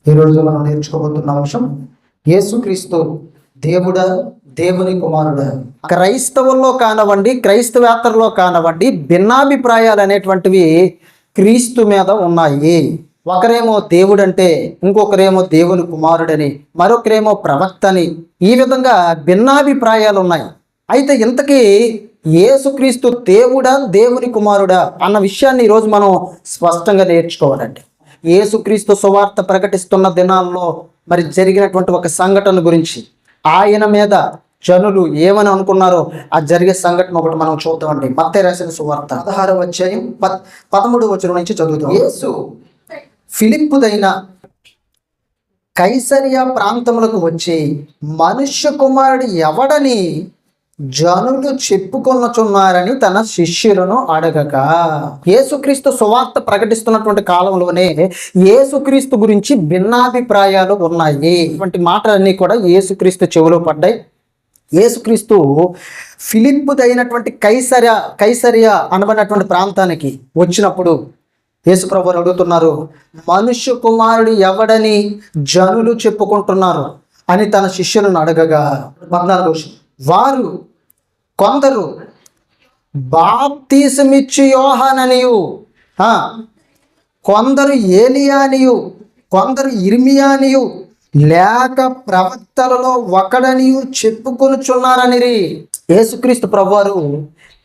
ఈరోజు మనం నేర్చుకోబోతున్న అంశం యేసుక్రీస్తు దేవుడా, దేవుని కుమారుడా. క్రైస్తవుల్లో కానివ్వండి, క్రైస్తవేతరులో కానివ్వండి, భిన్నాభిప్రాయాలు అనేటువంటివి క్రీస్తు మీద ఉన్నాయి. ఒకరేమో దేవుడంటే, ఇంకొకరేమో దేవుని కుమారుడని, మరొకరేమో ప్రవక్త అని, ఈ విధంగా భిన్నాభిప్రాయాలు ఉన్నాయి. అయితే ఇంతకీ యేసుక్రీస్తు దేవుడా, దేవుని కుమారుడా అన్న విషయాన్ని ఈరోజు మనం స్పష్టంగా నేర్చుకోవాలండి. యేసుక్రీస్తు సువార్త ప్రకటిస్తున్న దినాల్లో మరి జరిగినటువంటి ఒక సంఘటన గురించి, ఆయన మీద జనులు ఏమని అనుకున్నారో ఆ జరిగే సంఘటన ఒకటి మనం చూద్దామండి. మత్తయి రాసిన సువార్త 16వ అధ్యాయం 13వ వచనం నుంచి చదువుతాం. యేసు ఫిలిప్పుదైన కైసరియా ప్రాంతములకు వచ్చి, మనుష్య కుమారుడు ఎవడని జనులు చెప్పుకొనుచున్నారని తన శిష్యులను అడగగా. యేసుక్రీస్తు సువార్త ప్రకటిస్తున్నటువంటి కాలంలోనే యేసుక్రీస్తు గురించి భిన్నాభిప్రాయాలు ఉన్నాయి. ఇటువంటి మాటలన్నీ కూడా యేసుక్రీస్తు చెవిలో పడ్డాయి. యేసుక్రీస్తు ఫిలిప్పుదైనటువంటి కైసరియా అనబడినటువంటి ప్రాంతానికి వచ్చినప్పుడు యేసుప్రభువు అడుగుతున్నారు, మనుష్య కుమారుడు ఎవడని జనులు చెప్పుకుంటున్నారు అని తన శిష్యులను అడగగా. 14 వారు కొందరు బాప్తీసమిచ్చి యోహాననియు, కొందరు ఏలియానియు, కొందరు ఇర్మియానియు, లేక ప్రవక్తలలో ఒకడనియు చెప్పుకొనుచున్నారని. యేసుక్రీస్తు ప్రభువారు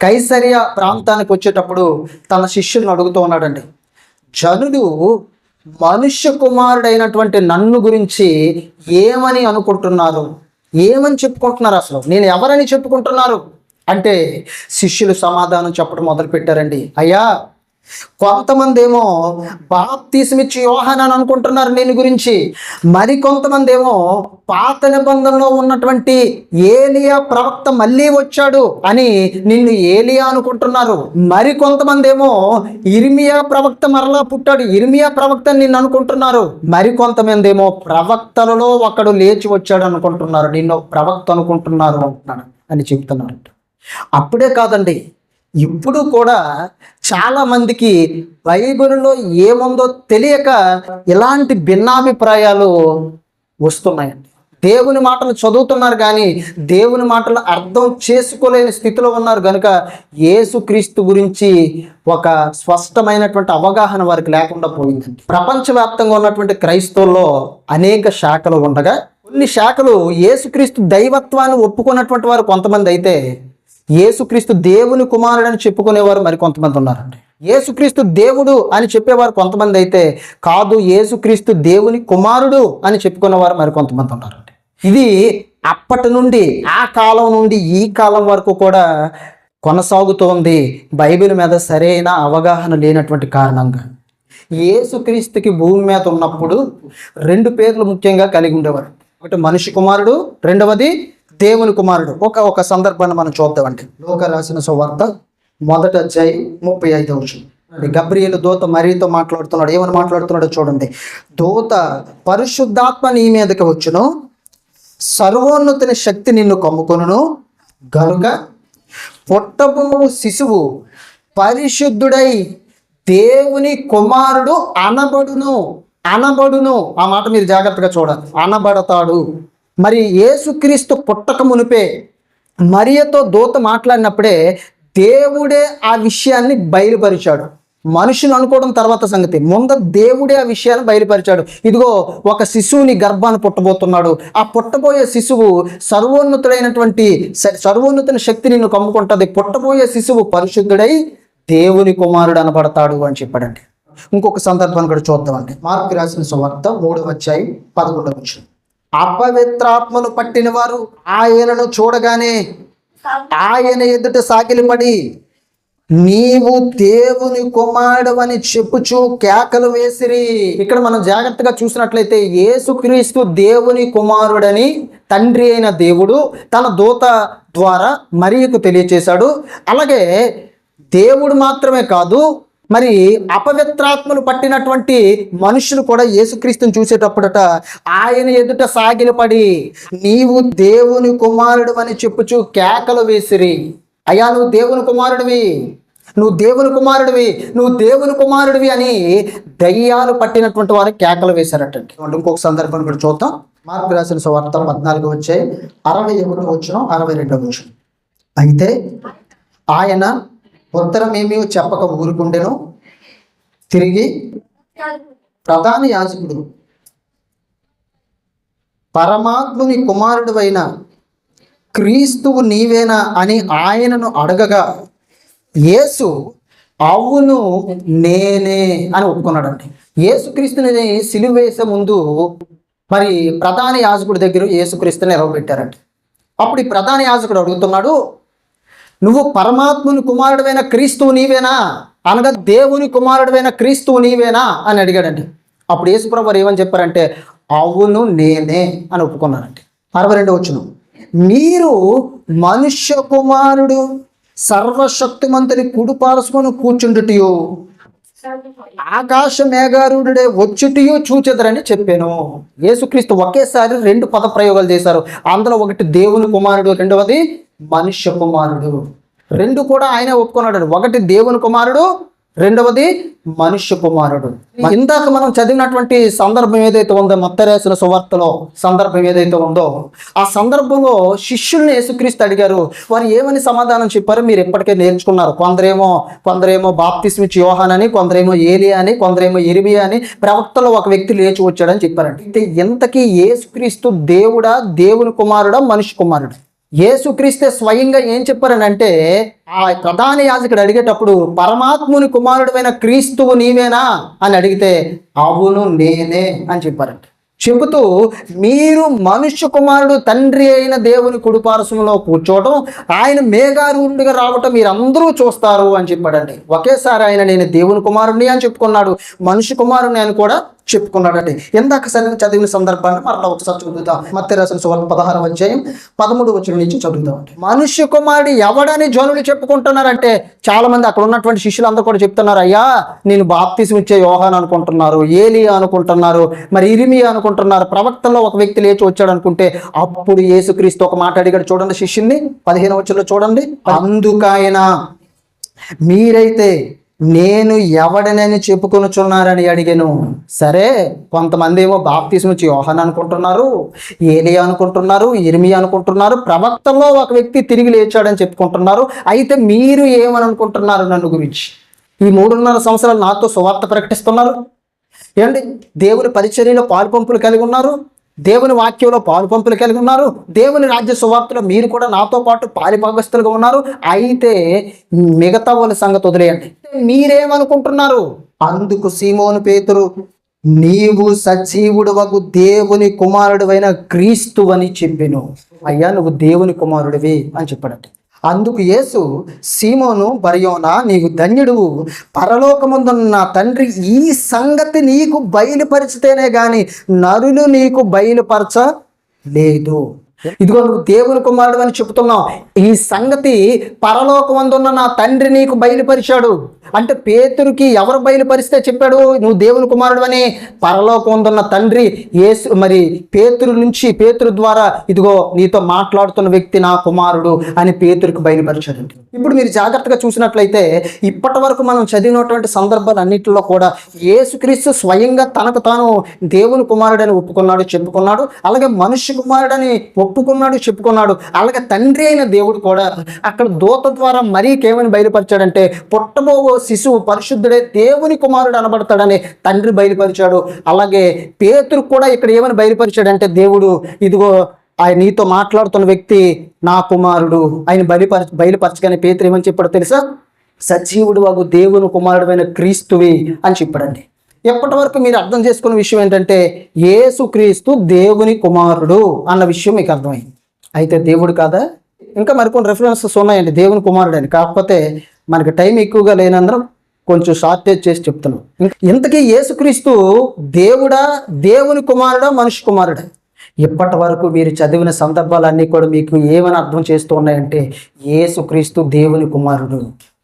కైసరియా ప్రాంతానికి వచ్చేటప్పుడు తన శిష్యులను అడుగుతూ ఉన్నాడండి, జనులు మనుష్య కుమారుడైనటువంటి నన్ను గురించి ఏమని అనుకుంటున్నారు, ఏమని చెప్పుకుంటున్నారు, అసలు నేను ఎవరని చెప్పుకుంటున్నారు అంటే శిష్యులు సమాధానం చెప్పడం మొదలుపెట్టారండి. అయ్యా, కొంతమంది ఏమో బాప్తీసమిచ్చి యోహాను అని అనుకుంటున్నారు నేను గురించి, మరి కొంతమంది ఏమో పాత నిబంధనలో ఉన్నటువంటి ఏలియా ప్రవక్త మళ్ళీ వచ్చాడు అని నిన్ను ఏలియా అనుకుంటున్నారు. మరి కొంతమంది ఏమో ఇర్మియా ప్రవక్త మరలా పుట్టాడు, ఇర్మియా ప్రవక్త నిన్ను అనుకుంటున్నారు. మరి కొంతమంది ఏమో ప్రవక్తలలో ఒకడు లేచి వచ్చాడు అనుకుంటున్నారు, నిన్ను ప్రవక్త అనుకుంటున్నారు అంటున్నాడు అని చెబుతున్నారు. అప్పుడే కాదండి, ఇప్పుడు కూడా చాలా మందికి బైబిల్లో ఏముందో తెలియక ఇలాంటి భిన్నాభిప్రాయాలు వస్తున్నాయండి. దేవుని మాటలు చదువుతున్నారు కానీ దేవుని మాటలు అర్థం చేసుకోలేని స్థితిలో ఉన్నారు కనుక యేసుక్రీస్తు గురించి ఒక స్పష్టమైనటువంటి అవగాహన వారికి లేకుండా పోయిందండి. ప్రపంచవ్యాప్తంగా ఉన్నటువంటి క్రైస్తవుల్లో అనేక శాఖలు ఉండగా కొన్ని శాఖలు యేసుక్రీస్తు దైవత్వాన్ని ఒప్పుకున్నటువంటి వారు కొంతమంది అయితే, యేసుక్రీస్తు దేవుని కుమారుడు అని చెప్పుకునేవారు మరి కొంతమంది ఉన్నారండి. యేసుక్రీస్తు దేవుడు అని చెప్పేవారు కొంతమంది అయితే, కాదు యేసుక్రీస్తు దేవుని కుమారుడు అని చెప్పుకునేవారు మరి కొంతమంది ఉన్నారండి. ఇది అప్పటి నుండి, ఆ కాలం నుండి ఈ కాలం వరకు కూడా కొనసాగుతోంది. బైబిల్ మీద సరైన అవగాహన లేనటువంటి కారణంగా యేసుక్రీస్తుకి భూమి మీద ఉన్నప్పుడు 2 పేర్లు ముఖ్యంగా కలిగి ఉండేవారు. ఒకటి మనిషి కుమారుడు, రెండవది దేవుని కుమారుడు. ఒక సందర్భాన్ని మనం చూద్దామండి. లూకా రాసిన సువార్త 1వ అధ్యాయం 35వ వచనం. గబ్రియేలు దూత మరియతో మాట్లాడుతున్నాడు. ఏమని మాట్లాడుతున్నాడో చూడండి. దూత, పరిశుద్ధాత్మ నీ మీదకి వచ్చును, సర్వోన్నతుని శక్తి నిన్ను కమ్ముకొనును గనుక పుట్టబో శిశువు పరిశుద్ధుడై దేవుని కుమారుడు అనబడును. ఆ మాట మీరు జాగ్రత్తగా చూడాలి. అనబడతాడు. మరి యేసుక్రీస్తు పుట్టక మునిపే మరియతో దూత మాట్లాడినప్పుడే దేవుడే ఆ విషయాన్ని బయలుపరిచాడు. మనుషులు అనుకోవడం తర్వాత సంగతి, ముందు దేవుడే ఆ విషయాన్ని బయలుపరిచాడు. ఇదిగో ఒక శిశువుని గర్భాన్ని పుట్టబోతున్నాడు, ఆ పుట్టబోయే శిశువు సర్వోన్నతుని శక్తి నిన్ను కమ్ముకుంటుంది, పుట్టబోయే శిశువు పరిశుద్ధుడై దేవుని కుమారుడు అనబడతాడు అని చెప్పాడండి. ఇంకొక సందర్భాన్ని కూడా చూద్దామండి. మార్కు రాసిన సువార్త 3వ అధ్యాయం 11వ వచనం. అపవిత్రాత్మను పట్టిన వారు ఆయనను చూడగానే ఆయన ఎదుట సాగిలపడి, నీవు దేవుని కుమారుడు అని చెప్పుచూ కేకలు వేసిరి. ఇక్కడ మనం జాగ్రత్తగా చూసినట్లయితే యేసుక్రీస్తు దేవుని కుమారుడని తండ్రి అయిన దేవుడు తన దూత ద్వారా మరియకు తెలియచేశాడు. అలాగే దేవుడు మాత్రమే కాదు, మరి అపవిత్రాత్మలు పట్టినటువంటి మనుషులు కూడా యేసుక్రీస్తుని చూసేటప్పుడట ఆయన ఎదుట సాగిలపడి, నీవు దేవుని కుమారుడు అని చెప్పుచూ కేకలు వేసిరి. అయ్యా, నువ్వు దేవుని కుమారుడివి, నువ్వు దేవుని కుమారుడివి, నువ్వు దేవుని కుమారుడివి అని దయ్యాలు పట్టినటువంటి వారు కేకలు వేశారటండి. ఇంకొక సందర్భం కూడా చూద్దాం. మార్కు రాసిన సువార్త 14:61, 62. అయితే ఆయన ఉత్తరమేమీ చెప్పక ఊరుకుండెను. తిరిగి ప్రధాన యాజకుడు పరమాత్ముని కుమారుడువైన క్రీస్తువు నీవేనా అని ఆయనను అడగగా యేసు అవును నేనే అని ఒప్పుకున్నాడండి. యేసుక్రీస్తుని సిలువ వేసే ముందు మరి ప్రధాన యాజకుడి దగ్గర యేసుక్రీస్తుని నిలవబెట్టారండి. అప్పుడు ఈ ప్రధాన యాజకుడు అడుగుతున్నాడు, నువ్వు పరమాత్ముని కుమారుడువైన క్రీస్తువు నీవేనా అనగా దేవుని కుమారుడువైన క్రీస్తువు నీవేనా అని అడిగాడండి. అప్పుడు యేసుప్రభు వారు ఏమని చెప్పారంటే అవును నేనే అని ఒప్పుకున్నారండి. 62 మీరు మనుష్య కుమారుడు సర్వశక్తిమంతుని కుడిపార్శ్వమున కూర్చుండుటయు ఆకాశ మేఘారూఢుడే వచ్చుటయు చూచెదరని చెప్పాను. యేసుక్రీస్తు ఒకేసారి 2 పద ప్రయోగాలు చేశారు. అందులో ఒకటి దేవుని కుమారుడు, రెండవది మనుష్య కుమారుడు. 2 కూడా ఆయనే ఒప్పుకున్నాడు. ఒకటి దేవుని కుమారుడు, రెండవది మనుష్య కుమారుడు. ఇందాక మనం చదివినటువంటి సందర్భం ఏదైతే ఉందో, మత్తయి రాసిన సువార్తలో సందర్భం ఏదైతే ఉందో, ఆ సందర్భంలో శిష్యుల్ని యేసుక్రీస్తు అడిగారు. వారు ఏమని సమాధానం చెప్పారు మీరు ఎప్పటికే నేర్చుకున్నారు. కొందరేమో బాప్తిస్మిచ్చి యోహాన్ అని, కొందరేమో ఏలియా అని, కొందరేమో ఇర్మియా అని, ప్రవక్తలో ఒక వ్యక్తి లేచి వచ్చాడని చెప్పారండి. అయితే ఇంతకీ యేసుక్రీస్తు దేవుడా, దేవుని కుమారుడా, మనిషి కుమారుడు? యేసుక్రీస్తే స్వయంగా ఏం చెప్పారనంటే, ఆ ప్రధాన యాజకుడు అడిగేటప్పుడు పరమాత్ముని కుమారుడైన క్రీస్తువు నీవేనా అని అడిగితే అవును నేనే అని చెప్పారంట. చెబుతూ మీరు మనుష్య కుమారుడు తండ్రి అయిన దేవుని కుడిపార్శ్వములో కూర్చోవడం, ఆయన మేఘారూఢుడిగా రావటం మీరు అందరూ చూస్తారు అని చెప్పాడండి. ఒకేసారి ఆయన నేను దేవుని కుమారుడిని అని చెప్పుకున్నాడు, మనుష్య కుమారుడిని అని కూడా చెప్పుకున్నాడండి. ఎందాక చదివిన సందర్భాన్ని మరలా ఒకసారి చదువుతాం. మత్తయి రాసిన సువార్త 16:13 నుంచి చదువుతాం. మనుష్య కుమారుడు ఎవడని జనులు చెప్పుకుంటున్నారంటే చాలా మంది అక్కడ ఉన్నటువంటి శిష్యులందరూ కూడా చెప్తున్నారు, అయ్యా నేను బాప్తిసం ఇచ్చే యోహాన్ అనుకుంటున్నారు, ఏలియా అనుకుంటున్నారు, మరి ఇర్మియా అనుకుంటున్నారు, ప్రవక్తల్లో ఒక వ్యక్తి లేచి వచ్చాడు అనుకుంటే అప్పుడు యేసుక్రీస్తు ఒక మాట అడిగాడు. చూడండి శిష్యుల్ని 15 చూడండి. అందుకైనా మీరైతే నేను ఎవడనని చెప్పుకొనుచున్నారని అడిగాను. సరే, కొంతమంది ఏమో బాప్తిసం ఇచ్చి యోహాన్ అనుకుంటున్నారు, ఏలియా అనుకుంటున్నారు, ఇర్మియా అనుకుంటున్నారు, ప్రవక్తల్లో ఒక వ్యక్తి తిరిగి లేచాడని చెప్పుకుంటున్నారు. అయితే మీరు ఏమని అనుకుంటున్నారు నన్ను గురించి? ఈ 3.5 సంవత్సరాలు నాతో సువార్త ప్రకటిస్తున్నారు ఏమండి, దేవుని పరిచర్యలో పాలుపంపులు కలిగి ఉన్నారు, దేవుని వాక్యంలో పాలుపంపులు కలిగి ఉన్నారు, దేవుని రాజ్య సువార్తలో మీరు కూడా నాతో పాటు పాలిభాగస్తులుగా ఉన్నారు. అయితే మిగతా వాళ్ళ సంగతి వదిలేయండి, మీరేమనుకుంటున్నారు? అందుకు సీమోను పేతురు నీవు సజీవుడు వగు దేవుని కుమారుడువైన క్రీస్తు అని చెప్పెను. అయ్యా నువ్వు దేవుని కుమారుడివి అని చెప్పాడండి. అందుకు యేసు సీమోను బర్యోనా నీవు ధన్యుడువు, పరలోకమందున్న నా తండ్రి ఈ సంగతి నీకు బయలుపరిచితేనే గాని నరులు నీకు బయలుపరచలేదు. ఇదిగో నువ్వు దేవుని కుమారుడు అని చెప్తున్నావు, ఈ సంగతి పరలోకమందున్న నా తండ్రి నీకు బయలుపరిచాడు. అంటే పేతురుకి ఎవరు బయలుపరిస్తే చెప్పాడు నువ్వు దేవుని కుమారుడు అని? పరలోకమందున్న తండ్రి యేసు మరి పేతురు ద్వారా ఇదిగో నీతో మాట్లాడుతున్న వ్యక్తి నా కుమారుడు అని పేతురుకి బయలుపరిచాడండి. ఇప్పుడు మీరు జాగ్రత్తగా చూసినట్లయితే ఇప్పటి వరకు మనం చదివినటువంటి సందర్భాలు అన్నింటిలో కూడా యేసుక్రీస్తు స్వయంగా తనకు తాను దేవుని కుమారుడని ఒప్పుకున్నాడు, చెప్పుకున్నాడు. అలాగే మనుష్య కుమారుడని ఒప్పుకున్నాడు, చెప్పుకున్నాడు. అలాగే తండ్రి అయిన దేవుడు కూడా అక్కడ దూత ద్వారా మరీకేమని బయలుపరిచాడంటే పుట్టబో శిశువు పరిశుద్ధుడే దేవుని కుమారుడు అనబడతాడని తండ్రి బయలుపరిచాడు. అలాగే పేతురు కూడా ఇక్కడ ఏమని బయలుపరిచాడంటే దేవుడు ఇదిగో ఆయన నీతో మాట్లాడుతున్న వ్యక్తి నా కుమారుడు ఆయన బయలుపరచగానే పేతురు ఏమని చెప్పాడు తెలుసా? సజీవుడు వాగు దేవుని కుమారుడైన క్రీస్తువి అని చెప్పాడండి. ఎప్పటి వరకు మీరు అర్థం చేసుకున్న విషయం ఏంటంటే యేసుక్రీస్తు దేవుని కుమారుడు అన్న విషయం మీకు అర్థమైంది. అయితే దేవుడు కాదా? ఇంకా మరికొన్ని రెఫరెన్సెస్ ఉన్నాయండి దేవుని కుమారుడు అని. కాకపోతే మనకి టైం ఎక్కువగా లేనందున కొంచెం షార్టేజ్ చేసి చెప్తున్నాం. ఇంతకీ యేసుక్రీస్తు దేవుడా, దేవుని కుమారుడా, మనిషి కుమారుడా? ఇప్పటి వరకు మీరు చదివిన సందర్భాలన్నీ కూడా మీకు ఏమని అర్థం చేస్తూ ఉన్నాయంటే యేసుక్రీస్తు దేవుని కుమారుడు,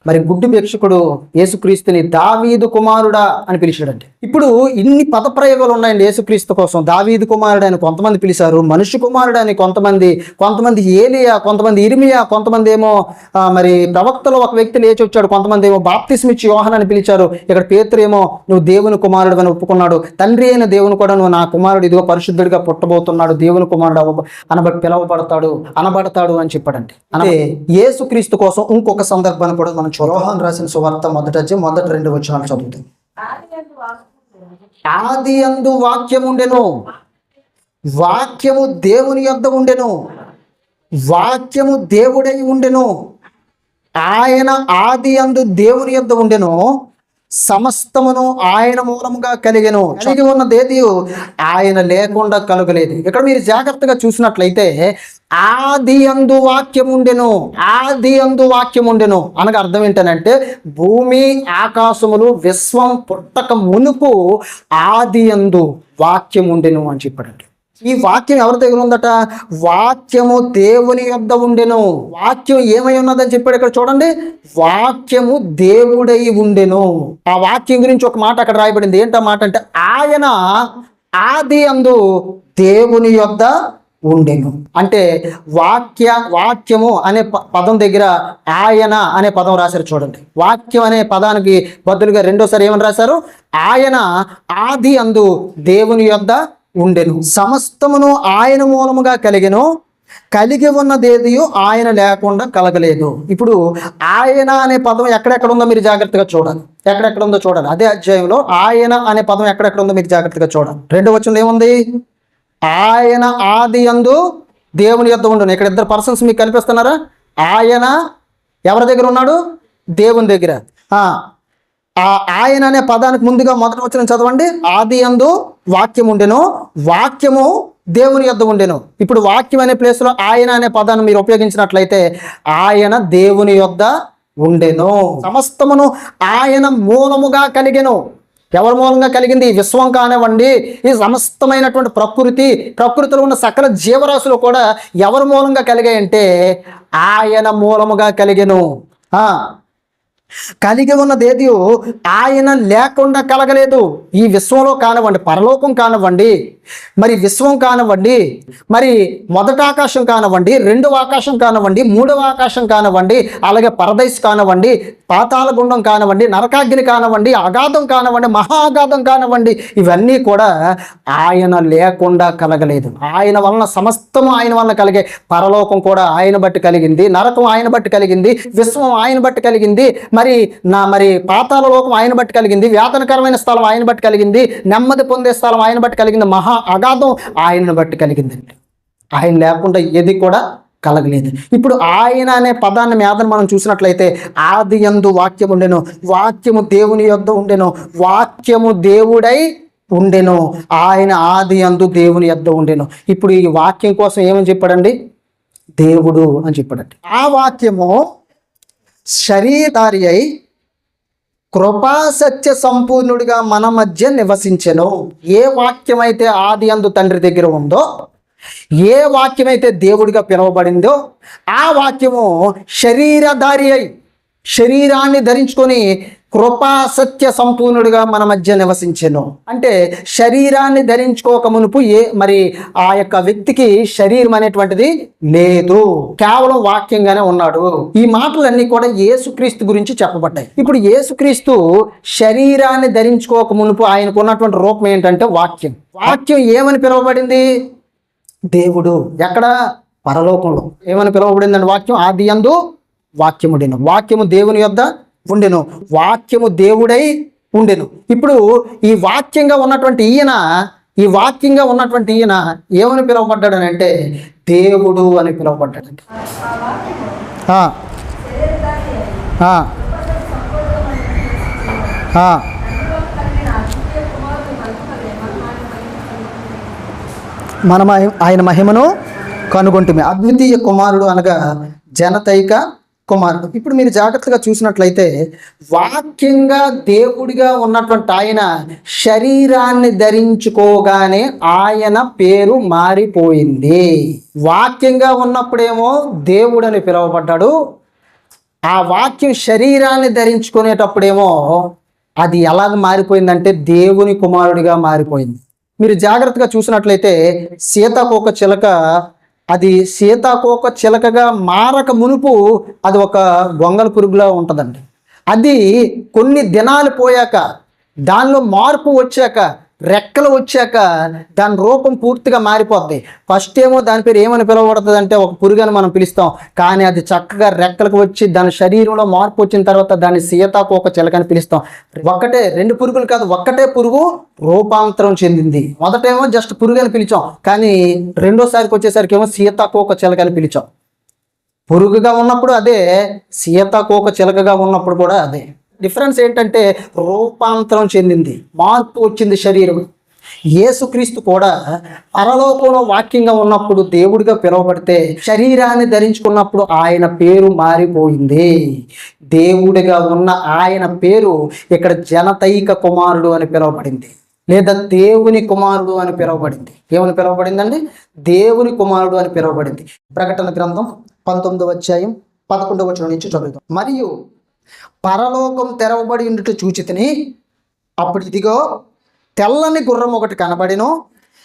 మరి గుడ్డి భిక్షకుడు యేసుక్రీస్తుని దావీదు కుమారుడా అని పిలిచాడండి. ఇప్పుడు ఇన్ని పదప్రయోగాలు ఉన్నాయండి యేసుక్రీస్తు కోసం. దావీదు కుమారుడు అని కొంతమంది పిలిచారు, మనుష్య కుమారుడు అని కొంతమంది ఏలియా, కొంతమంది ఇర్మియా, కొంతమంది ఏమో మరి ప్రవక్తలో ఒక వ్యక్తి లేచి వచ్చాడు, కొంతమంది ఏమో బాప్తిస్మిచ్చి యోహాను అని పిలిచారు. ఇక్కడ పేతురు ఏమో నువ్వు దేవుని కుమారుడు అని ఒప్పుకున్నాడు. తండ్రి అయిన దేవుని కూడా నువ్వు నా కుమారుడు ఇదిగో పరిశుద్ధుడిగా పుట్టబోతున్నాడు, దేవుని కుమారుడు అనబడతాడు అని చెప్పాడండి. అంటే యేసుక్రీస్తు కోసం ఇంకొక సందర్భాన్ని కూడా మనం యోహాను రాసిన సువార్త మొదటి 2 వచనాలు చదువుతాం. ఆది యందు వాక్యం ఉండెను, వాక్యము దేవుని యొద్ద ఉండెను, వాక్యము దేవుడై ఉండెను, ఆయన ఆది యందు దేవుని యొద్ద ఉండెను, సమస్తమును ఆయన మూలముగా కలిగి ఉన్నదేది ఆయన లేకుండా కలగలేదు. ఇక్కడ మీరు జాగ్రత్తగా చూసినట్లయితే ఆది యందు వాక్యం ఉండెను, ఆది యందు వాక్యం ఉండెను అనగా అర్థం ఏంటనంటే భూమి ఆకాశములు విశ్వం పుట్టక మునుపు ఆది యందు వాక్యం ఉండెను అని చెప్పాడండి. ఈ వాక్యం ఎవరి దగ్గర ఉందట? వాక్యము దేవుని యొద్ద ఉండెను. వాక్యం ఏమై ఉన్నదని చెప్పాడు ఇక్కడ చూడండి. వాక్యము దేవుడై ఉండెను. ఆ వాక్యం గురించి ఒక మాట అక్కడ రాయబడింది. ఏంటా మాట అంటే ఆయన ఆది యందు దేవుని యొద్ద ఉండెను. అంటే వాక్యము అనే పదం దగ్గర ఆయన అనే పదం రాశారు చూడండి. వాక్యం అనే పదానికి బదులుగా రెండోసారి ఏమని రాశారు? ఆయన ఆది యందు దేవుని యొద్ద ఉండెను, సమస్తమును ఆయన మూలముగా కలిగి ఉన్నదేదియో ఆయన లేకుండా కలగలేదు. ఇప్పుడు ఆయన అనే పదం ఎక్కడెక్కడ ఉందో మీరు జాగ్రత్తగా చూడాలి. ఎక్కడెక్కడ ఉందో చూడాలి. అదే అధ్యాయంలో ఆయన అనే పదం ఎక్కడెక్కడ ఉందో మీరు జాగ్రత్తగా చూడాలి. 2వ వచనంలో ఏముంది? ఆయన ఆది యందు దేవుని యొద్ద ఉండును. ఇక్కడ 2 పర్సన్స్ మీకు కనిపిస్తున్నారా? ఆయన ఎవరి దగ్గర ఉన్నాడు? దేవుని దగ్గర. ఆ ఆయన అనే పదానికి ముందుగా మొదటి వచనం చదవండి. ఆది యందు వాక్యం ఉండెను, వాక్యము దేవుని యొద్ద ఉండెను. ఇప్పుడు వాక్యం అనే ప్లేస్లో ఆయన అనే పదాన్ని మీరు ఉపయోగించినట్లయితే ఆయన దేవుని యొద్ద ఉండెను, సమస్తమును ఆయన మూలముగా కలిగెను. ఎవరి మూలంగా కలిగింది? ఈ విశ్వం కానివ్వండి, ఈ సమస్తమైనటువంటి ప్రకృతిలో ఉన్న సకల జీవరాశులు కూడా ఎవరి మూలంగా కలిగాయంటే ఆయన మూలముగా కలిగెను. కలిగి ఉన్నదేది ఆయన లేకుండా కలగలేదు. ఈ విశ్వంలో కానివ్వండి, పరలోకం కానివ్వండి, మరి విశ్వం కానివ్వండి, మరి మొదటి ఆకాశం కానివ్వండి, 2వ ఆకాశం కానివ్వండి, 3వ ఆకాశం కానివ్వండి, అలాగే పరదైస్ కానివ్వండి, పాతాళ గుండం కానివ్వండి, నరకాగ్ని కానివ్వండి, అగాధం కానివ్వండి, మహా అగాధం కానివ్వండి, ఇవన్నీ కూడా ఆయన లేకుండా కలగలేదు. ఆయన వలన సమస్తము ఆయన వలన కలిగే. పరలోకం కూడా ఆయన బట్టి కలిగింది, నరకం ఆయన బట్టి కలిగింది, విశ్వం ఆయన బట్టి కలిగింది, మరి పాతాళ లోకం ఆయన బట్టి కలిగింది, వేదనకరమైన స్థలం ఆయన బట్టి కలిగింది, నెమ్మది పొందే స్థలం ఆయన బట్టి కలిగింది, మహా అగాధం ఆయనను బట్టి కలిగిందండి. ఆయన లేకుండా ఏది కూడా కలగలేదు. ఇప్పుడు ఆయన అనే పదాన్ని మీదన మనం చూసినట్లయితే ఆది యందు వాక్యం ఉండెను, వాక్యము దేవుని యొద్ద ఉండెను, వాక్యము దేవుడై ఉండెను, ఆయన ఆది యందు దేవుని యొద్ద ఉండెను. ఇప్పుడు ఈ వాక్యం కోసం ఏమని చెప్పాడండి? దేవుడు అని చెప్పాడండి. ఆ వాక్యము శరీరధారి అయి కృపా సత్య సంపూర్ణుడిగా మన మధ్య నివసించెను. ఏ వాక్యమైతే ఆది యందు తండ్రి దగ్గర ఉందో, ఏ వాక్యమైతే దేవుడిగా పిలువబడిందో, ఆ వాక్యము శరీరధారి అయి శరీరాన్ని ధరించుకొని కృపా సత్య సంపూర్ణుడిగా మన మధ్య నివసించెను. అంటే శరీరాన్ని ధరించుకోక మునుపు మరి ఆ యొక్క వ్యక్తికి శరీరం అనేటువంటిది లేదు, కేవలం వాక్యంగానే ఉన్నాడు. ఈ మాటలన్నీ కూడా యేసుక్రీస్తు గురించి చెప్పబడ్డాయి. ఇప్పుడు యేసుక్రీస్తు శరీరాన్ని ధరించుకోక మునుపు ఆయనకు ఉన్నటువంటి రూపం ఏంటంటే వాక్యం. వాక్యం ఏమని పిలువబడింది? దేవుడు. ఎక్కడ? పరలోకంలో. ఏమని పిలువబడిందండి వాక్యం? ఆది యందు వాక్యముండెను, వాక్యము దేవుని యొద్ద ఉండెను, వాక్యము దేవుడై ఉండెను. ఇప్పుడు ఈ వాక్యంగా ఉన్నటువంటి ఈయన ఏమని పిలువబడ్డాడు అని అంటే దేవుడు అని పిలువబడ్డాడండి. మనం ఆయన మహిమను కనుగొంటిమి. అద్వితీయ కుమారుడు అనగా జనతైక కుమారుడు. ఇప్పుడు మీరు జాగ్రత్తగా చూసినట్లయితే వాక్యంగా దేవుడిగా ఉన్నటువంటి ఆయన శరీరాన్ని ధరించుకోగానే ఆయన పేరు మారిపోయింది. వాక్యంగా ఉన్నప్పుడేమో దేవుడు అని పిలువబడ్డాడు, ఆ వాక్యం శరీరాన్ని ధరించుకునేటప్పుడేమో అది ఎలాగ మారిపోయిందంటే దేవుని కుమారుడిగా మారిపోయింది. మీరు జాగ్రత్తగా చూసినట్లయితే సీతాకోక చిలక అది సీతాకోక చిలకగా మారక మునుపు అది ఒక గొంగళ పురుగులా ఉంటుందండి. అది కొన్ని దినాలు పోయాక, దానిలో మార్పు వచ్చాక, రెక్కలు వచ్చాక దాని రూపం పూర్తిగా మారిపోద్ది. ఫస్ట్ ఏమో దాని పేరు ఏమని పిలువబడుతుంది అంటే ఒక పురుగు అని మనం పిలుస్తాం. కానీ అది చక్కగా రెక్కలకు వచ్చి దాని శరీరంలో మార్పు వచ్చిన తర్వాత దాన్ని సీతాకోక చిలక అని పిలుస్తాం. ఒక్కటే, రెండు పురుగులు కాదు, ఒక్కటే పురుగు రూపాంతరం చెందింది. మొదటేమో జస్ట్ పురుగు అని పిలిచాం, కానీ రెండోసారికి వచ్చేసరికి ఏమో సీతాకోక చిలక అని పిలిచాం. పురుగుగా ఉన్నప్పుడు అదే, సీతాకోక చిలకగా ఉన్నప్పుడు కూడా అదే. డిఫరెన్స్ ఏంటంటే రూపాంతరం చెందింది, మార్పు వచ్చింది శరీరం. యేసుక్రీస్తు కూడా పరలోకంలో వాక్యంగా ఉన్నప్పుడు దేవుడిగా పిలువబడితే, శరీరాన్ని ధరించుకున్నప్పుడు ఆయన పేరు మారిపోయింది. దేవుడిగా ఉన్న ఆయన పేరు ఇక్కడ జనతైక కుమారుడు అని పిలువబడింది, లేదా దేవుని కుమారుడు అని పిలువబడింది. ఏమని పిలువబడిందండి? దేవుని కుమారుడు అని పిలువబడింది. ప్రకటన గ్రంథం 19:11 నుంచి చదువుతాం. మరియు పరలోకం తెరవబడి ఉండుట చూచితిని, అప్పుడు ఇదిగో తెల్లని గుర్రం ఒకటి కనబడెను,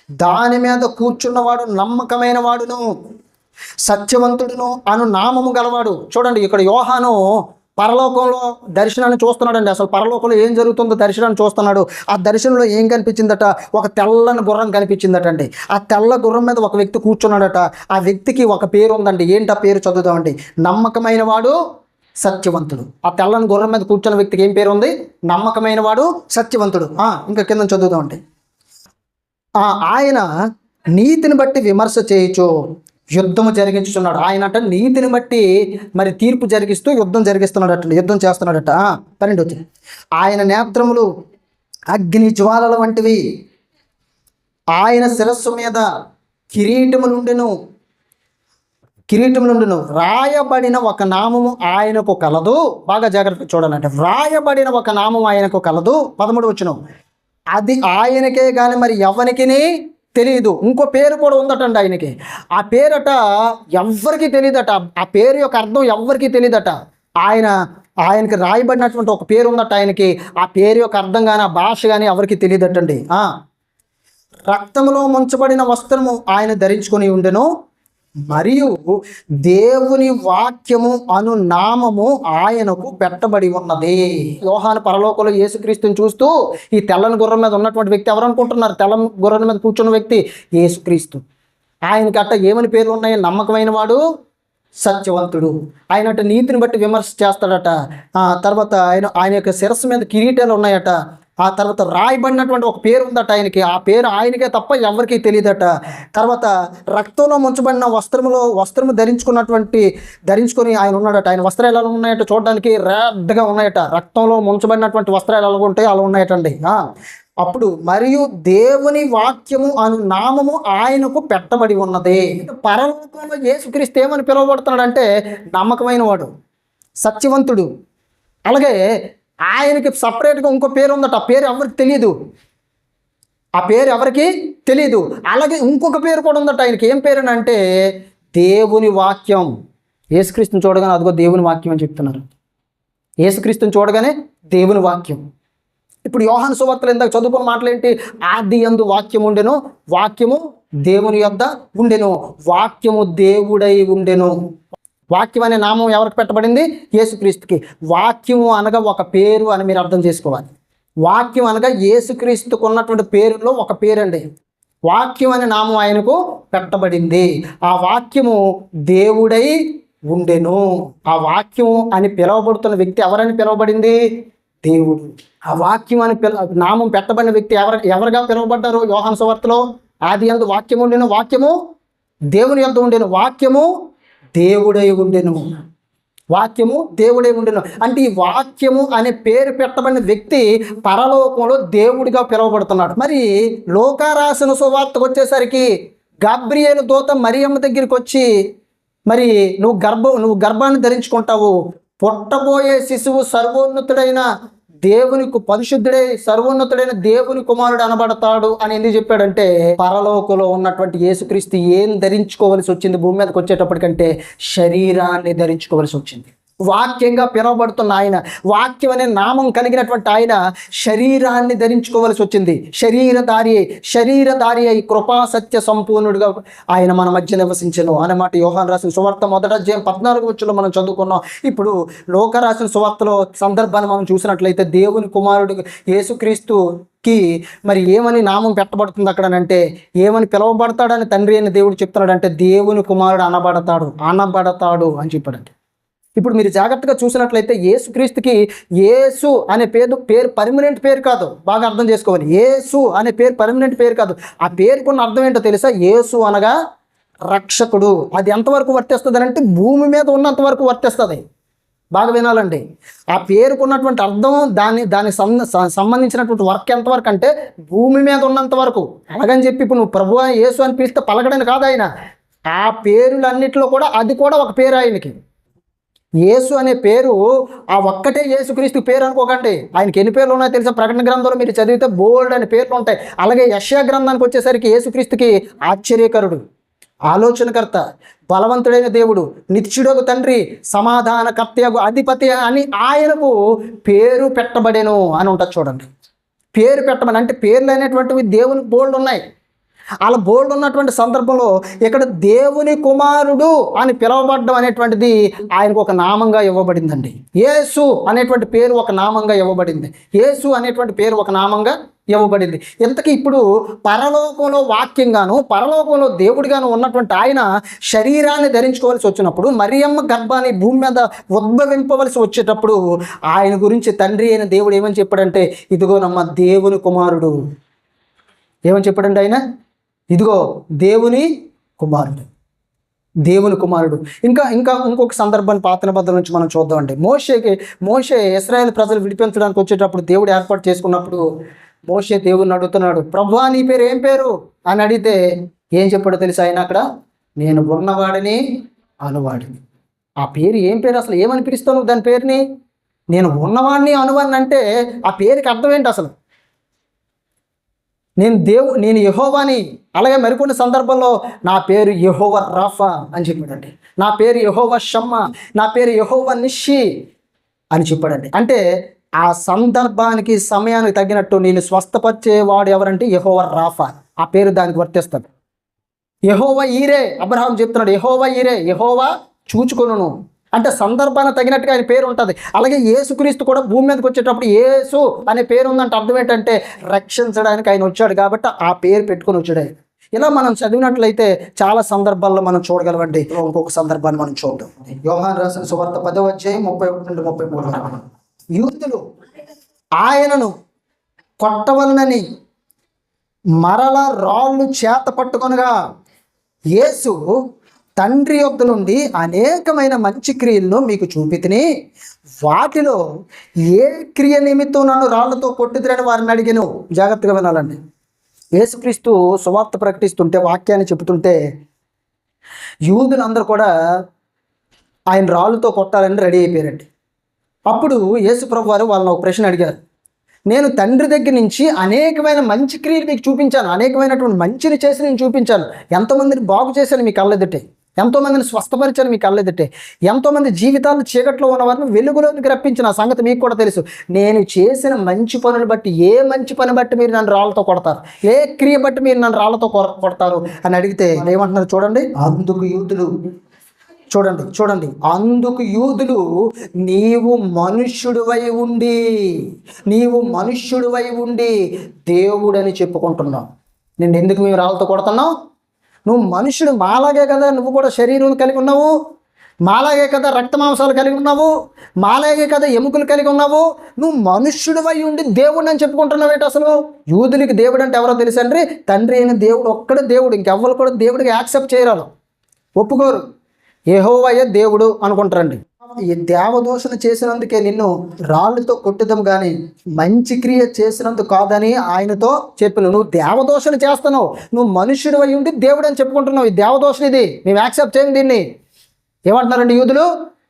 దాని మీద కూర్చున్నవాడు నమ్మకమైన వాడును సత్యవంతుడును అను నామము గలవాడు. చూడండి, ఇక్కడ యోహాను పరలోకంలో దర్శనాన్ని చూస్తున్నాడండి. అసలు పరలోకంలో ఏం జరుగుతుందో దర్శనాన్ని చూస్తున్నాడు. ఆ దర్శనంలో ఏం కనిపించిందట? ఒక తెల్లని గుర్రం కనిపించిందట అండి. ఆ తెల్ల గుర్రం మీద ఒక వ్యక్తి కూర్చున్నాడట. ఆ వ్యక్తికి ఒక పేరు ఉందండి. ఏంటి ఆ పేరు? చదువుదామండి. నమ్మకమైన వాడు, సత్యవంతుడు. ఆ తెల్లని గుర్రం మీద కూర్చున్న వ్యక్తికి ఏం పేరు ఉంది? నమ్మకమైన వాడు, సత్యవంతుడు. ఇంకా కింద చదువుదామండి. ఆయన నీతిని బట్టి విమర్శ చేయొచ్చు, యుద్ధము జరిగించుచున్నాడు. ఆయన అంట నీతిని బట్టి మరి తీర్పు జరిగిస్తూ యుద్ధం జరిగిస్తున్నాడట, యుద్ధం చేస్తున్నాడట. 12 వచ్చింది. ఆయన నేత్రములు అగ్ని జ్వాలల వంటివి, ఆయన శిరస్సు మీద కిరీటములుండెను, రాయబడిన ఒక నామము ఆయనకు కలదు. బాగా జాగ్రత్తగా చూడాలంటే రాయబడిన ఒక నామం ఆయనకు కలదు. 13 వచ్చిన అది ఆయనకే కానీ మరి ఎవరికి తెలియదు. ఇంకో పేరు కూడా ఉందటండి ఆయనకి. ఆ పేరట ఎవ్వరికి తెలియదట. ఆ పేరు యొక్క అర్థం ఎవ్వరికి తెలియదట. ఆయనకి రాయబడినటువంటి ఒక పేరు ఉందట ఆయనకి. ఆ పేరు యొక్క అర్థం కానీ ఆ భాష కానీ ఎవరికి తెలియదటండి. రక్తములో ముంచబడిన వస్త్రము ఆయన ధరించుకొని ఉండెను, మరియు దేవుని వాక్యము అను నామము ఆయనకు పెట్టబడి ఉన్నది. యోహాను పరలోకంలో యేసుక్రీస్తుని చూస్తూ ఈ తెల్లని గుర్రం మీద ఉన్నటువంటి వ్యక్తి ఎవరు అనుకుంటున్నారు? తెల్లని గుర్రం మీద కూర్చున్న వ్యక్తి యేసుక్రీస్తు. ఆయనకి అట్ట ఏమని పేర్లు ఉన్నాయి? నమ్మకమైన వాడు, సత్యవంతుడు. ఆయన అట్ట నీతిని బట్టి విమర్శ చేస్తాడట. తర్వాత ఆయన యొక్క శిరస్సు మీద కిరీటాలు ఉన్నాయట. ఆ తర్వాత రాయబడినటువంటి ఒక పేరు ఉందట ఆయనకి. ఆ పేరు ఆయనకే తప్ప ఎవరికి తెలియదట. తర్వాత రక్తంలో ముంచబడిన వస్త్రము ధరించుకొని ఆయన ఉన్నాడట. ఆయన వస్త్రాలు ఎలా ఉన్నాయట? చూడడానికి రెడ్గా ఉన్నాయట. రక్తంలో ముంచబడినటువంటి వస్త్రాలు ఎలా ఉంటాయి అలా ఉన్నాయటండి. అప్పుడు మరియు దేవుని వాక్యము అను నామము ఆయనకు పెట్టబడి ఉన్నది. పరలోకంలో యేసుక్రీస్తు ఏమని పిలువబడుతున్నాడంటే నమ్మకమైన వాడు, సత్యవంతుడు. అలాగే ఆయనకి సపరేట్గా ఇంకో పేరు ఉందట. ఆ పేరు ఎవరికి తెలియదు. అలాగే ఇంకొక పేరు కూడా ఉందట ఆయనకి. ఏం పేరు అంటే దేవుని వాక్యం. యేసుక్రీస్తుని చూడగానే అదిగో దేవుని వాక్యం అని చెప్తున్నారు. యేసుక్రీస్తుని చూడగానే దేవుని వాక్యం. ఇప్పుడు యోహాను సువార్తలో ఇందాక చదువుకున్న మాటలేంటి? ఆది యందు వాక్యం ఉండెను, వాక్యము దేవుని యొద్ద ఉండెను, వాక్యము దేవుడై ఉండెను. వాక్యం అనే నామం ఎవరికి పెట్టబడింది? యేసుక్రీస్తుకి. వాక్యము అనగా ఒక పేరు అని మీరు అర్థం చేసుకోవాలి. వాక్యం అనగా యేసుక్రీస్తుకు ఉన్నటువంటి పేరులో ఒక పేరండి. వాక్యం అనే నామం ఆయనకు పెట్టబడింది. ఆ వాక్యము దేవుడై ఉండెను. ఆ వాక్యం అని పిలువబడుతున్న వ్యక్తి ఎవరని పిలువబడింది? దేవుడు. ఆ వాక్యం అని నామం పెట్టబడిన వ్యక్తి ఎవరుగా పిలువబడ్డారు? యోహాను సువార్తలో ఆది యందు వాక్యము ఉండెను, వాక్యము దేవుని యొద్ద ఉండెను, వాక్యము దేవుడై ఉండెను. అంటే ఈ వాక్యము అనే పేరు పెట్టబడిన వ్యక్తి పరలోకంలో దేవుడిగా పిలువబడుతున్నాడు. మరి లోకారాసిన సువార్తకు వచ్చేసరికి గబ్రియేలు దూత మరియమ్మ దగ్గరికి వచ్చి, మరి నువ్వు గర్భాన్ని ధరించుకుంటావు, పుట్టబోయే శిశువు సర్వోన్నతుడైన దేవునికి పరిశుద్ధుడై సర్వోన్నతుడైన దేవుని కుమారుడు అనబడతాడు అని ఎందుకు చెప్పాడంటే, పరలోకంలో ఉన్నటువంటి యేసుక్రీస్తు ఏం ధరించుకోవలసి వచ్చింది? భూమి మీదకి వచ్చేటప్పటికంటే శరీరాన్ని ధరించుకోవలసి వచ్చింది. వాక్యంగా పిలువబడుతున్న ఆయన, వాక్యం అనే నామం కలిగినటువంటి ఆయన శరీరాన్ని ధరించుకోవలసి వచ్చింది. శరీరధారి అయి కృపా సత్య సంపూర్ణుడిగా ఆయన మన మధ్య నివసించను అన్నమాట. యోహాను రాసిన సువార్త 1:14 మనం చదువుకున్నాం. ఇప్పుడు లోక రాసిన సువార్తలో సందర్భాన్ని మనం చూసినట్లయితే దేవుని కుమారుడు యేసుక్రీస్తుకి మరి ఏమని నామం పెట్టబడుతుంది అక్కడనంటే, ఏమని పిలువబడతాడని తండ్రి అయిన దేవుడు చెప్తున్నాడంటే, దేవుని కుమారుడు అనబడతాడు అని చెప్పాడంటే. ఇప్పుడు మీరు జాగ్రత్తగా చూసినట్లయితే యేసుక్రీస్తుకి యేసు అనే పేరు పర్మనెంట్ పేరు కాదు. బాగా అర్థం చేసుకోవాలి. యేసు అనే పేరు పర్మనెంట్ పేరు కాదు. ఆ పేరుకున్న అర్థం ఏంటో తెలుసా? యేసు అనగా రక్షకుడు. అది ఎంతవరకు వర్తిస్తుంది అంటే భూమి మీద ఉన్నంత వరకు వర్తిస్తుంది. బాగా వినాలండి. ఆ పేరుకున్నటువంటి అర్థం దానికి సంబంధించినటువంటి వర్క్ ఎంతవరకు అంటే భూమి మీద ఉన్నంత వరకు. అలాగని చెప్పి ఇప్పుడు నువ్వు ప్రభువా యేసు అని పిలిస్తే పలకడని కాదు ఆయన. ఆ పేరులన్నిటిలో కూడా అది కూడా ఒక పేరు ఆయనకి. యేసు అనే పేరు ఆ ఒక్కటే యేసుక్రీస్తు పేరు అనుకోకండి. ఆయనకి ఎన్ని పేర్లు ఉన్నాయో తెలుసా? ప్రకటన గ్రంథంలో మీరు చదివితే బోల్డ్ అనే పేర్లు ఉంటాయి. అలాగే యెషయా గ్రంథానికి వచ్చేసరికి యేసుక్రీస్తుకి ఆశ్చర్యకరుడు, ఆలోచనకర్త, బలవంతుడైన దేవుడు, నిత్యుడగు తండ్రి, సమాధానకర్తయగు అధిపతి అని ఆయనకు పేరు పెట్టబడేను అని ఉంటుంది. చూడండి, పేరు పెట్టమని అంటే పేర్లు అనేటువంటివి దేవునికి బోల్డ్ ఉన్నాయి. అలా బోల్డ్ ఉన్నటువంటి సందర్భంలో ఇక్కడ దేవుని కుమారుడు అని పిలువబడడం అనేటువంటిది ఆయనకు ఒక నామంగా ఇవ్వబడిందండి. యేసు అనేటువంటి పేరు ఒక నామంగా ఇవ్వబడింది. యేసు అనేటువంటి పేరు ఒక నామంగా ఇవ్వబడింది. ఇంతకీ ఇప్పుడు పరలోకంలో వాక్యంగాను పరలోకంలో దేవుడిగాను ఉన్నటువంటి ఆయన శరీరాన్ని ధరించుకోవాల్సి వచ్చినప్పుడు, మరియమ్మ గర్భాన్ని భూమి మీద ఉద్భవింపవలసి వచ్చేటప్పుడు ఆయన గురించి తండ్రి అయిన దేవుడు ఏమని చెప్పాడంటే, ఇదిగోనమ్మ దేవుని కుమారుడు. ఏమని చెప్పాడండి ఆయన? ఇదిగో దేవుని కుమారుడు. ఇంకొక సందర్భాన్ని పాత నిబంధన నుంచి మనం చూద్దామండి. మోషే ఇశ్రాయేలు ప్రజలు విడిపించడానికి వచ్చేటప్పుడు దేవుడు ఏర్పాటు చేసుకున్నప్పుడు మోషే దేవుడిని అడుగుతున్నాడు, ప్రభువా నీ పేరు ఏం పేరు అని అడిగితే ఏం చెప్పాడో తెలుసా ఆయన అక్కడ? నేను ఉన్నవాడిని అనువాడిని. ఆ పేరు ఏం పేరు అసలు? ఏమని పిలుస్తావు దాని పేరుని? నేను ఉన్నవాడిని అనువాడిని అంటే ఆ పేరుకి అర్థం ఏంటి అసలు? నేను యెహోవాని. అలాగే మరికొన్ని సందర్భంలో నా పేరు యెహోవా రాఫా అని చెప్పాడండి, నా పేరు యెహోవా షమ్మా, నా పేరు యెహోవా నిషి అని చెప్పాడండి. అంటే ఆ సందర్భానికి సమయానికి తగినట్టు నేను స్వస్థపరిచేవాడు ఎవరంటే యెహోవా రాఫా. ఆ పేరు దానికి వర్తిస్తాడు. యెహోవా ఈరే, అబ్రహాం చెప్తున్నాడు యెహోవా ఈరే, యెహోవా చూచుకొనును అంటే సందర్భానికి తగినట్టుగా ఆయన పేరు ఉంటుంది. అలాగే యేసుక్రీస్తు కూడా భూమి మీదకి వచ్చేటప్పుడు యేసు అనే పేరు ఉందంటే అర్థం ఏంటంటే రక్షించడానికి ఆయన వచ్చాడు కాబట్టి ఆ పేరు పెట్టుకొని వచ్చాడు. ఇలా మనం చదివినట్లయితే చాలా సందర్భాల్లో మనం చూడగలమండి. ఇంకొక సందర్భాన్ని మనం చూద్దాం. యోహాను రాసిన సువార్త 10:31-33. యూదులు ఆయనను కొట్టవలనని మరల రాళ్ళు చేత పట్టుకొనగా యేసు తండ్రి యొద్ద నుండి అనేకమైన మంచి క్రియలను మీకు చూపితిని, వాటిలో ఏ క్రియ నిమిత్తం నన్ను రాళ్లతో కొట్టుదిరని వారిని అడిగాను. జాగ్రత్తగా వినాలండి. యేసుక్రీస్తు సువార్త ప్రకటిస్తుంటే, వాక్యాన్ని చెబుతుంటే యూదులందరూ కూడా ఆయన రాళ్ళతో కొట్టాలని రెడీ అయిపోయారండి. అప్పుడు యేసు ప్రభు వారు వాళ్ళని ఒక ప్రశ్న అడిగారు. నేను తండ్రి దగ్గర నుంచి అనేకమైన మంచి క్రియలు మీకు చూపించాను, అనేకమైనటువంటి మంచిని చేసి నేను చూపించాను, ఎంతోమందిని బాగు చేశాను మీ కళ్ళెదుటే, ఎంతోమందిని స్వస్థపరిచాను మీ కళ్ళెదుటే, ఎంతోమంది జీవితాలు చీకట్లో ఉన్న వారిని వెలుగులోనికి రప్పించిన సంగతి మీకు కూడా తెలుసు. నేను చేసిన మంచి పనులు బట్టి, ఏ మంచి పని బట్టి మీరు నన్ను రాళ్ళతో కొడతారు, ఏ క్రియ బట్టి మీరు నన్ను రాళ్ళతో కొడతారు అని అడిగితే ఏమంటున్నారు చూడండి. అందుకు యూదులు అందుకు యూదులు నీవు మనుష్యుడివై ఉండి దేవుడని చెప్పుకుంటున్నావు. నేను ఎందుకు మేము రాళ్ళతో కొడుతున్నావు? నువ్వు మనుషుడు, మాలాగే కదా నువ్వు కూడా శరీరం కలిగి ఉన్నావు, మాలాగే కదా రక్త మాంసాలు కలిగి ఉన్నావు, మాలాగే కదా ఎముకలు కలిగి ఉన్నావు, నువ్వు మనుష్యుడివై ఉండి దేవుడు అని చెప్పుకుంటున్నావు ఏంటి అసలు? యూదులకి దేవుడు అంటే ఎవరో తెలుసండి, తండ్రి అయిన దేవుడు ఒక్కడే దేవుడు, ఇంకెవ్వరు కూడా దేవుడికి యాక్సెప్ట్ చేయరాలు, ఒప్పుకోరు. యెహోవాయే దేవుడు అనుకుంటారండి. ఈ దేవదోషణ చేసినందుకే నిన్ను రాళ్ళతో కొట్టుదాం కానీ మంచి క్రియ చేసినందుకు కాదని ఆయనతో చెప్పిన. నువ్వు దేవదోషణ చేస్తున్నావు, నువ్వు మనుష్యుడు అయి ఉండి దేవుడు అని చెప్పుకుంటున్నావు, ఈ దేవదోషణ, ఇది మేము యాక్సెప్ట్ చేయండి దీన్ని. ఏమంటున్నారండి యూదులు?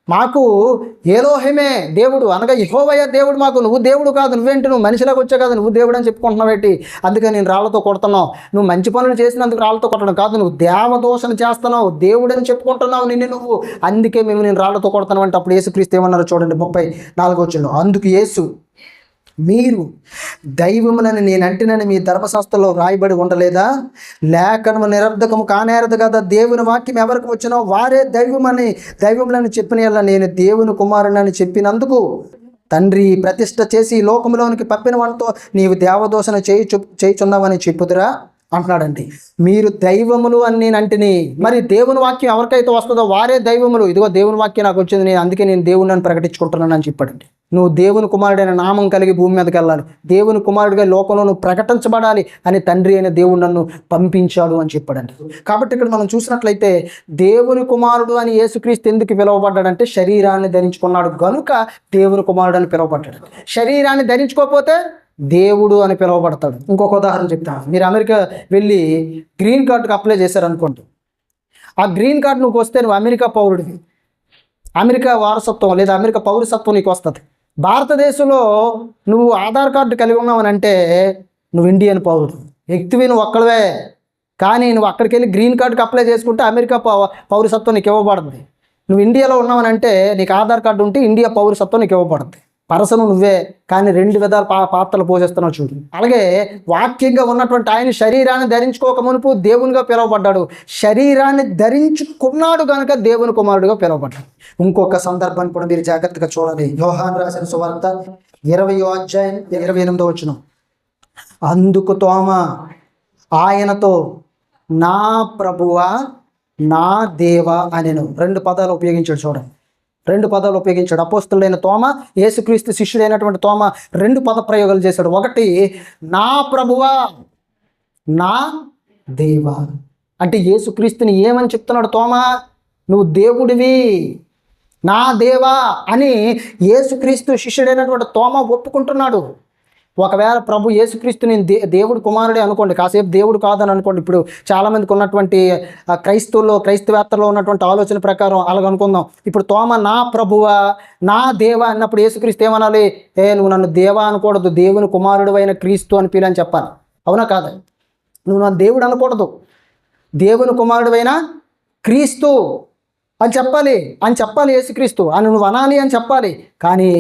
మాకు ఏలోహిమే దేవుడు అనగా యెహోవా దేవుడు మాకు, నువ్వు దేవుడు కాదు, నువ్వేంటి నువ్వు మనిషిలాగా వచ్చా కాదు, నువ్వు దేవుడు అని చెప్పుకుంటున్నావు ఏంటి, అందుకే నేను రాళ్లతో కొడుతున్నావు, నువ్వు మంచి పనులు చేసినందుకు రాళ్లతో కొట్టడం కాదు, నువ్వు దేవదోషణ చేస్తున్నావు, దేవుడు అని చెప్పుకుంటున్నావు నిన్ను నువ్వు, అందుకే నేను రాళ్లతో కొడుతున్నావు అంటే అప్పుడు యేసుక్రీస్తు ఏమన్నారో చూడండి 34వ వచనం. అందుకు యేసు, మీరు దైవమునని నేను అంటినని మీ ధర్మశాస్త్రంలో రాయబడి ఉండలేదా? లేఖనము నిరర్ధకము కానేరదు కదా, దేవుని వాక్యం ఎవరికి వచ్చినో వారే దైవములని చెప్పిన నేను దేవుని కుమారుని చెప్పినందుకు తండ్రి ప్రతిష్ఠ చేసి లోకంలోనికి పంపిన వానితో నీవు దేవదోషణ చేయుచున్నావని చెప్పుదురా అంటున్నాడండి. మీరు దైవములు అని నేను అంటిని, మరి దేవుని వాక్యం ఎవరికైతే వస్తుందో వారే దైవములు, ఇదిగో దేవుని వాక్యం నాకు వచ్చింది, నేను అందుకే నేను దేవుని అని ప్రకటించుకుంటున్నాను అని చెప్పాడండి. నువ్వు దేవుని కుమారుడైన నామం కలిగి భూమి మీదకి వెళ్ళాలి, దేవుని కుమారుడిగా లోకంలో నువ్వు ప్రకటించబడాలి అని తండ్రి అయిన దేవుడు నన్ను పంపించాడు అని చెప్పాడండి. కాబట్టి ఇక్కడ మనం చూసినట్లయితే దేవుని కుమారుడు అని యేసుక్రీస్తు ఎందుకు పిలువబడ్డాడంటే శరీరాన్ని ధరించుకున్నాడు కనుక దేవుని కుమారుడు అని పిలువబడ్డాడు. శరీరాన్ని ధరించుకోకపోతే దేవుడు అని పిలువబడతాడు. ఇంకొక ఉదాహరణ చెప్తాను. మీరు అమెరికా వెళ్ళి గ్రీన్ కార్డుకి అప్లై చేశారనుకోండి, ఆ గ్రీన్ కార్డు నువ్వు వస్తే నువ్వు అమెరికా పౌరుడివి, అమెరికా వారసత్వం లేదా అమెరికా పౌరసత్వం నీకు వస్తుంది. భారతదేశంలో నువ్వు ఆధార్ కార్డు కలిగి ఉన్నావని అంటే నువ్వు ఇండియన్ పౌరుడు, వ్యక్తివి నువ్వు ఒక్కడవే. కానీ నువ్వు అక్కడికి వెళ్ళి గ్రీన్ కార్డుకి అప్లై చేసుకుంటే అమెరికా పౌరసత్వం నీకు ఇవ్వబడుతుంది. నువ్వు ఇండియాలో ఉన్నావని అంటే నీకు ఆధార్ కార్డు ఉంటే ఇండియా పౌరసత్వం నీకు ఇవ్వబడుతుంది. పరసను నువ్వే, కానీ రెండు విధాల పాత్రలు పోషిస్తున్నావు చూడు. అలాగే వాక్యంగా ఉన్నటువంటి ఆయన శరీరాన్ని ధరించుకోక మునుపు దేవునిగా పిలువబడ్డాడు, శరీరాన్ని ధరించుకున్నాడు కనుక దేవుని కుమారుడుగా పిలువబడ్డాడు. ఇంకొక సందర్భాన్ని కూడా మీరు జాగ్రత్తగా చూడాలి. యోహాను రాసిన సువార్త 20వ అధ్యాయం 28వ వచనం. అందుకు తోమా ఆయనతో, నా ప్రభువా నా దేవా అనెను. రెండు పదాలు ఉపయోగించాడు చూడండి, రెండు పదాలు ఉపయోగించాడు. అపోస్తలుడైన తోమా, యేసుక్రీస్తు శిష్యుడైనటువంటి తోమా రెండు పద ప్రయోగాలు చేశాడు. ఒకటి నా ప్రభువా నా దేవా అంటే యేసుక్రీస్తుని ఏమని చెప్తున్నాడు తోమా? నువ్వు దేవుడివి, నా దేవా అని యేసుక్రీస్తు శిష్యుడైనటువంటి తోమా ఒప్పుకుంటున్నాడు. ఒకవేళ ప్రభు యేసుక్రీస్తు నేను దేవుడు కుమారుడే అనుకోండి, కాసేపు దేవుడు కాదని అనుకోండి. ఇప్పుడు చాలామందికి ఉన్నటువంటి క్రైస్తవేత్తలో ఉన్నటువంటి ఆలోచన ప్రకారం అలాగనుకుందాం. ఇప్పుడు తోమ నా ప్రభువా నా దేవా అన్నప్పుడు యేసుక్రీస్తు ఏమనాలి? నువ్వు నన్ను దేవా అనకూడదు, దేవుని కుమారుడు అయిన క్రీస్తు అని పిలని చెప్పాలి. అవునా కాదా? నువ్వు నా దేవుడు అనకూడదు, దేవుని కుమారుడు అయిన క్రీస్తు అని చెప్పాలి యేసుక్రీస్తు అని నువ్వు అనాలి అని చెప్పాలి. కానీ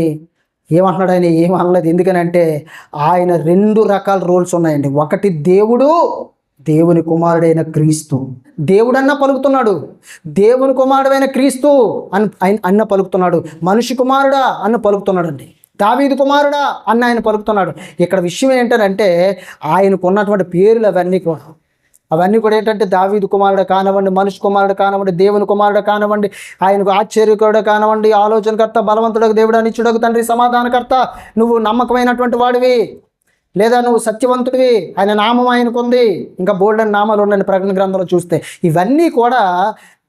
ఏమంటున్నాడు ఆయన? ఏమనలేదు. ఎందుకనంటే ఆయన రెండు రకాల రోల్స్ ఉన్నాయండి. ఒకటి దేవుడు, దేవుని కుమారుడైన క్రీస్తు. దేవుడన్నా పలుకుతున్నాడు, దేవుని కుమారుడైన క్రీస్తు అన్న పలుకుతున్నాడు, మనిషి కుమారుడా అన్న పలుకుతున్నాడు అండి, దావీదు కుమారుడా అన్న ఆయన పలుకుతున్నాడు. ఇక్కడ విషయం ఏంటంటే ఆయనకు ఉన్నటువంటి పేర్లు అవన్నీ కూడా ఏంటంటే దావీదు కుమారుడు కానివ్వండి, మనిషి కుమారుడు కానివ్వండి, దేవుని కుమారుడు కానివ్వండి, ఆయనకు ఆశ్చర్యకుడు కానివ్వండి, ఆలోచనకర్త, బలవంతుడకు, దేవుడు అనిచ్చుడకు, తండ్రి, సమాధానకర్త, నువ్వు నమ్మకమైనటువంటి వాడివి లేదా నువ్వు సత్యవంతుడివి, ఆయన నామం ఆయనకు ఉంది, ఇంకా బోల్డెన్ నామాలు ఉండండి ప్రకటన గ్రంథంలో చూస్తే. ఇవన్నీ కూడా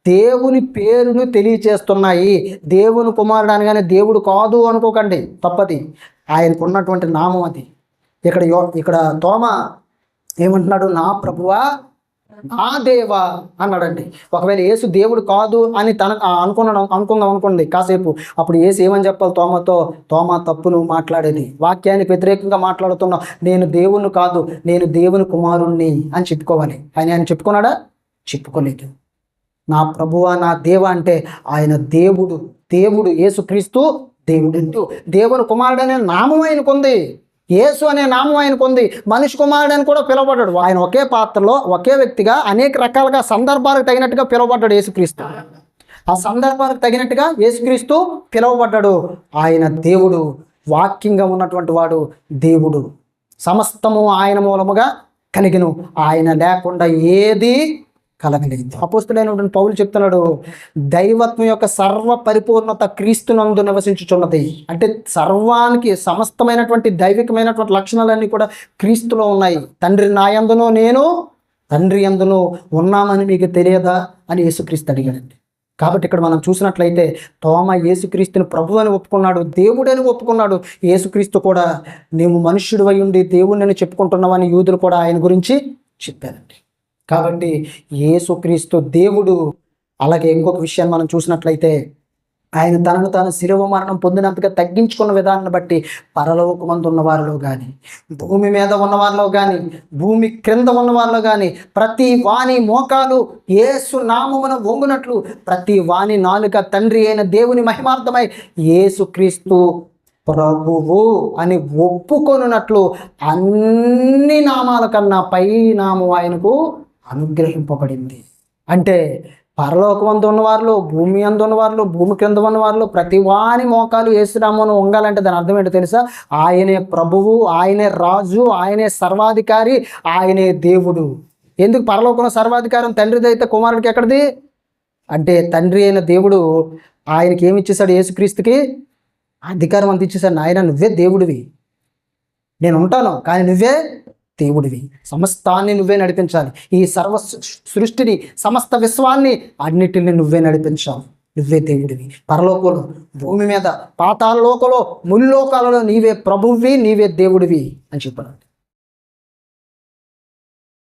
దేవుని పేరును తెలియచేస్తున్నాయి. దేవుని కుమారుడు అనగానే దేవుడు కాదు అనుకోకండి, తప్పది, ఆయనకు ఉన్నటువంటి నామం అది. ఇక్కడ తోమా ఏమంటున్నాడు? నా ప్రభువా నా దేవా అన్నాడండి. ఒకవేళ యేసు దేవుడు కాదు అని అనుకుందాం అనుకోండి కాసేపు, అప్పుడు యేసు ఏమని చెప్పాలి తోమాతో? తోమా తప్పు, నువ్వు మాట్లాడేది వాక్యానికి వ్యతిరేకంగా మాట్లాడుతున్నావు, నేను దేవుని కాదు, నేను దేవుని కుమారుణ్ణి అని చెప్పుకోవాలి. ఆయన చెప్పుకున్నాడా? చెప్పుకోలేదు. నా ప్రభువా నా దేవా అంటే ఆయన దేవుడు యేసుక్రీస్తు దేవుడు. దేవుని కుమారుడు అనే నామం ఆయనకుంది, యేసు అనే నామం ఆయనకు ఉంది, మనిషి కుమారుడు అని కూడా పిలువబడ్డాడు. ఆయన ఒకే పాత్రలో ఒకే వ్యక్తిగా అనేక రకాలుగా సందర్భాలకు తగినట్టుగా పిలువబడ్డాడు యేసుక్రీస్తు. ఆ సందర్భాలకు తగినట్టుగా యేసుక్రీస్తు పిలువబడ్డాడు. ఆయన దేవుడు, వాక్యంగా ఉన్నటువంటి వాడు దేవుడు. సమస్తము ఆయన మూలముగా కలిగిను, ఆయన లేకుండా ఏది కలగలేదు. అపోస్తులైనటువంటి పౌలు చెప్తున్నాడు, దైవత్వం యొక్క సర్వ పరిపూర్ణత క్రీస్తునందు నివసించుచున్నది. అంటే సర్వానికి సమస్తమైనటువంటి దైవికమైనటువంటి లక్షణాలన్నీ కూడా క్రీస్తులో ఉన్నాయి. తండ్రి నా యందును నేను తండ్రి యందును ఉన్నామని మీకు తెలియదా అని యేసుక్రీస్తు అడిగాడండి. కాబట్టి ఇక్కడ మనం చూసినట్లయితే తోమా యేసుక్రీస్తుని ప్రభు అని ఒప్పుకున్నాడు, దేవుడని ఒప్పుకున్నాడు. యేసుక్రీస్తు కూడా నీవు మనుష్యుడు అయి ఉండి దేవుడిని చెప్పుకుంటున్నావని యూదులు కూడా ఆయన గురించి చెప్పారండి. కాబట్టి యేసుక్రీస్తు దేవుడు. అలాగే ఇంకొక విషయాన్ని మనం చూసినట్లయితే ఆయన తనను తాను శిలువ మరణం పొందినంతగా తగ్గించుకున్న విధానాన్ని బట్టి పరలోకమందు ఉన్న వారిలో కానీ, భూమి మీద ఉన్న వారిలో కానీ, భూమి క్రింద ఉన్న వారిలో కానీ ప్రతి వాని మోకాలు యేసు నామమున వంగునట్లు, ప్రతి వాని నాలుక తండ్రి అయిన దేవుని మహిమార్థమై యేసుక్రీస్తు ప్రభువు అని ఒప్పుకొనున్నట్లు అన్ని నామాల కన్నా పై నామం ఆయనకు అనుగ్రహింపబడింది. అంటే పరలోకమందు ఉన్నవారిలో, భూమి అందు ఉన్నవారిలో, భూమి క్రింద ఉన్నవారిలో ప్రతి వాని మోకాలు యేసునామమున వంగాలంటే దాని అర్థం ఏంటో తెలుసా? ఆయనే ప్రభువు, ఆయనే రాజు, ఆయనే సర్వాధికారి, ఆయనే దేవుడు. ఎందుకు పరలోకంలో సర్వాధికారం తండ్రిది అయితే కుమారుడికి ఎక్కడిది అంటే, తండ్రి అయిన దేవుడు ఆయనకి ఏమి ఇచ్చేశాడు? యేసుక్రీస్తుకి అధికారం అంత ఇచ్చేసాడు. నాయన నువ్వే దేవుడివి, నేను ఉంటాను కానీ నువ్వే దేవుడివి, సమస్తాన్ని నువ్వే నడిపించాలి, ఈ సర్వ సృష్టిని సమస్త విశ్వాన్ని అన్నిటిని నువ్వే నడిపించాలి, నువ్వే దేవుడివి. పరలోకంలో, భూమి మీద, పాతాళ లోకంలో, ముల్లోకాలలో నీవే ప్రభువి, నీవే దేవుడివి అని చెప్పాడు.